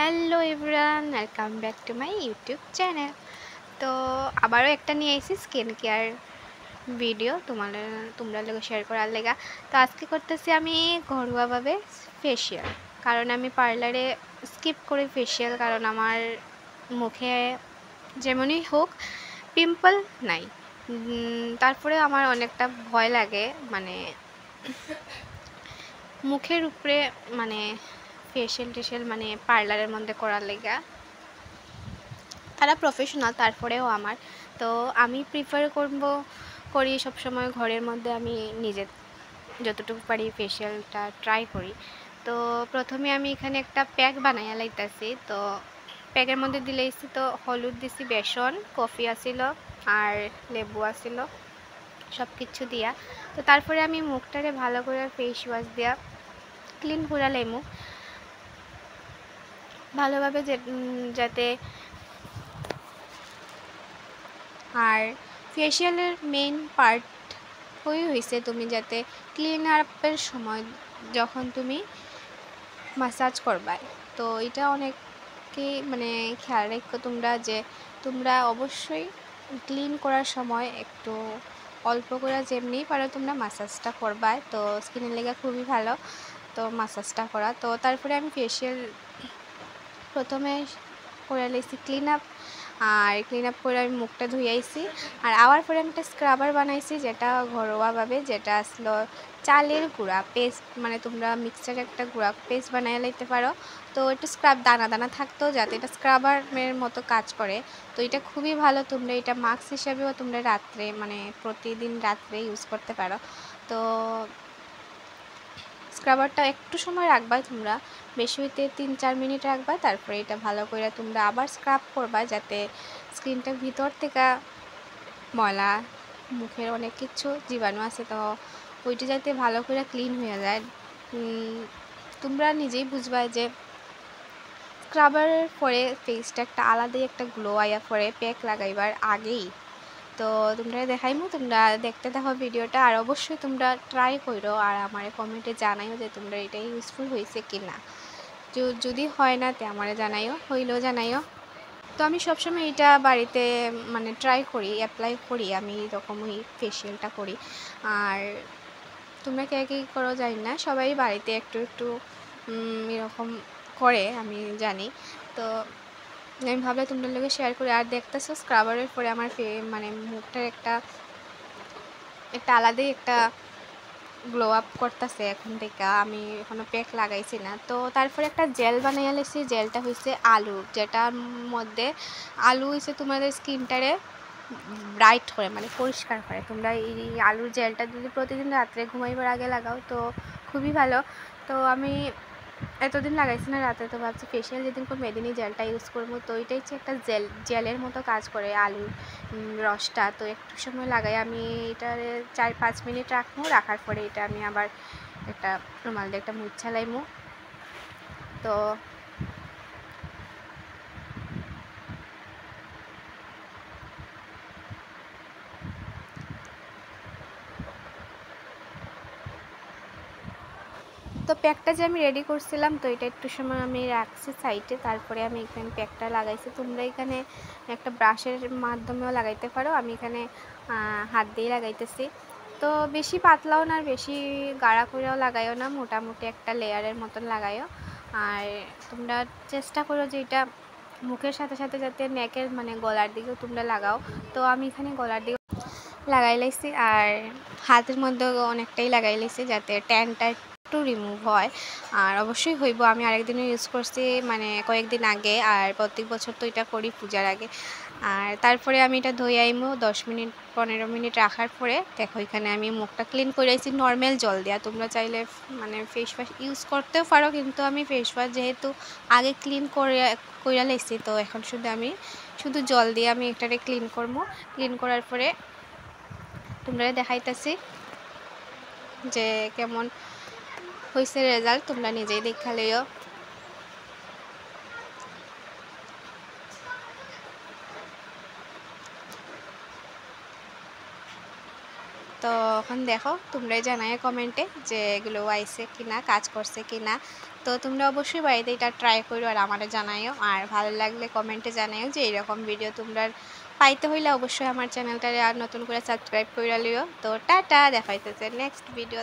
Hello everyone, welcome back to my YouTube channel. তো আবারও একটা নিয়ে এসেছি স্কিন কেয়ার ভিডিও তোমরা লোক শেয়ার করার লেগা। তো আজকে করতেছি আমি ঘরোয়াভাবে ফেসিয়াল, কারণ আমি পার্লারে স্কিপ করি ফেসিয়াল, কারণ আমার মুখে যেমনই হোক পিম্পল নাই। তারপরে আমার অনেকটা ভয় লাগে, মানে মুখের উপরে মানে ফেসিয়াল টেসিয়াল মানে পার্লারের মধ্যে করার লেগা। তারা প্রফেশনাল, তারপরেও আমার তো আমি প্রিফার করি সবসময় ঘরের মধ্যে আমি নিজে যতটুকু পারি ফেসিয়ালটা ট্রাই করি। তো প্রথমে আমি এখানে একটা প্যাক বানাইয়া লাইতাছি। তো প্যাকের মধ্যে দিলেইছি, তো হলুদ দিছি, বেসন, কফি আসিল আর লেবু আসিল, সব কিছু দিয়া। তো তারপরে আমি মুখটারে ভালো করে ফেস ওয়াশ দিয়া ক্লিন করে লাইমু ভালোভাবে, যাতে আর ফেসিয়ালের মেইন পার্ট হয়েছে তুমি যাতে ক্লিন আপের সময় যখন তুমি মাসাজ করবা, তো এটা অনেকে মানে খেয়াল রেখো তোমরা, যে তোমরা অবশ্যই ক্লিন করার সময় একটু অল্প করে যেমনি পারো তোমরা মাসাজটা করবা, তো স্কিনের লেগে খুবই ভালো তো মাসাজটা করা। তো তারপরে আমি ফেসিয়াল প্রথমে করে লাইছি ক্লিন আপ, আর ক্লিন আপ করে আমি মুখটা ধুইয়াইছি। আর আবার পরে আমি একটা স্ক্রাবার বানাইছি, যেটা ঘরোয়াভাবে, যেটা আসলো চালের গুঁড়া পেস্ট, মানে তোমরা মিক্সচারে একটা গুঁড়া পেস্ট বানিয়ে লাইতে পারো। তো একটু স্ক্রাব দানা দানা থাকতো, যাতে এটা স্ক্রাবারের মতো কাজ করে। তো এটা খুবই ভালো, তোমরা এটা মাস্ক হিসাবেও তোমরা রাত্রে মানে প্রতিদিন রাত্রে ইউজ করতে পারো। তো স্ক্রাবারটা একটু সময় রাখবা তোমরা, বেশি হইতে 3-4 মিনিট রাখবা, তারপরে এটা ভালো করে তোমরা আবার স্ক্রাব করবা, যাতে স্কিনটার ভিতর থেকে ময়লা, মুখের অনেক কিছু জীবাণু আছে, তো ওইটা যাতে ভালো করে ক্লিন হয়ে যায়। তোমরা নিজেই বুঝবা যে স্ক্রাবারের পরে ফেসটা একটা আলাদাই একটা গ্লো আয়া পরে প্যাক লাগাইবার আগেই। তো তোমরা দেখাইমু, তোমরা দেখতে দেখো ভিডিওটা, আর অবশ্যই তোমরা ট্রাই করো, আর আমার কমেন্টে জানাইও যে তোমরা এটা ইউজফুল হয়েছে কি না। যদি হয় না তে আমারে জানাইও, হইলেও জানাইও। তো আমি সবসময় এটা বাড়িতে মানে ট্রাই করি, অ্যাপ্লাই করি, আমি এরকমই ফেসিয়ালটা করি। আর তোমরা কে কী করো জানি না, সবাই বাড়িতে একটু একটু এরকম করে আমি জানি। তো আমি ভাবলাম তোমাদের লোকে শেয়ার করি। আর দেখতেছো স্ক্রাবারের পরে আমার মানে মুখটার একটা আলাদাই একটা গ্লো আপ করতেছে এখন থেকে। আমি এখনো প্যাক লাগাইছি না। তো তারপরে একটা জেল বানাইয়া লেছি, জেলটা হয়েছে আলুর, যেটার মধ্যে আলু হয়েছে তোমাদের স্কিনটারে ব্রাইট করে, মানে পরিষ্কার করে। তোমরা এই আলুর জেলটা যদি প্রতিদিন রাত্রে ঘুমাইবার আগে লাগাও তো খুবই ভালো। তো আমি এতদিন লাগাইছি না রাতে, তো ভাবছি ফেসিয়াল যেদিন করবো এদিনই জেলটা ইউজ করবো। তো এটাই হচ্ছে একটা জেলের মতো কাজ করে আলুর রসটা। তো একটু সময় লাগাই আমি এটার 4-5 মিনিট রাখবো, রাখার পরে এটা আমি আবার একটা রুমাল দিয়ে একটা মুছা লাইমু। তো প্যাকটা যে আমি রেডি করছিলাম, তো এটা একটু সময় আমি রাখছি সাইডে, তারপরে আমি এখানে প্যাকটা লাগাইছি। তোমরা এখানে একটা ব্রাশের মাধ্যমেও লাগাইতে পারো, আমি এখানে হাত দিয়ে লাগাইতেছি। তো বেশি পাতলাও না, বেশি গাঢ়া করেও লাগাইও না, মোটামুটি একটা লেয়ারের মতন লাগাইও। আর তোমরা চেষ্টা করো যে এটা মুখের সাথে সাথে যাতে নেকের মানে গলার দিকেও তোমরা লাগাও। তো আমি এখানে গলার দিকে লাগাই লাইছি, আর হাতের মধ্যেও অনেকটাই লাগাই লাইছি, যাতে ট্যানটা একটু রিমুভ হয়। আর অবশ্যই হইব, আমি আরেকদিনও ইউজ করছি মানে কয়েকদিন আগে, আর প্রত্যেক বছর তো এটা করি পূজার আগে। আর তারপরে আমি এটা ধুয়ে আইমু 10-15 মিনিট রাখার পরে। দেখো এখানে আমি মুখটা ক্লিন করে আইছি নর্মাল জল দেওয়া। তোমরা চাইলে মানে ফেস ওয়াশ ইউজ করতেও পারো, কিন্তু আমি ফেস ওয়াশ যেহেতু আগে ক্লিন করে লাইছি, তো এখন শুধু জল দিয়ে আমি এটারে ক্লিন করবো। ক্লিন করার পরে তোমরা দেখাইতেছি যে কেমন হয়েছে রেজাল্ট, তোমরা নিজেই দেখা লইও। তো এখন দেখো তোমরাই জানাই কমেন্টে যে এগুলো আইছে কিনা, কাজ করছে কিনা। তো তোমরা অবশ্যই বাড়িতে এটা ট্রাই করো আর আমারে জানাইও, আর ভালো লাগলে কমেন্টে জানাইও যে এরকম ভিডিও তোমরা পাইতে হইলে অবশ্যই আমার চ্যানেলটারে আর নতুন করে সাবস্ক্রাইব করে লিও। তো টাটা, দেখা হইতেছে নেক্সট ভিডিও।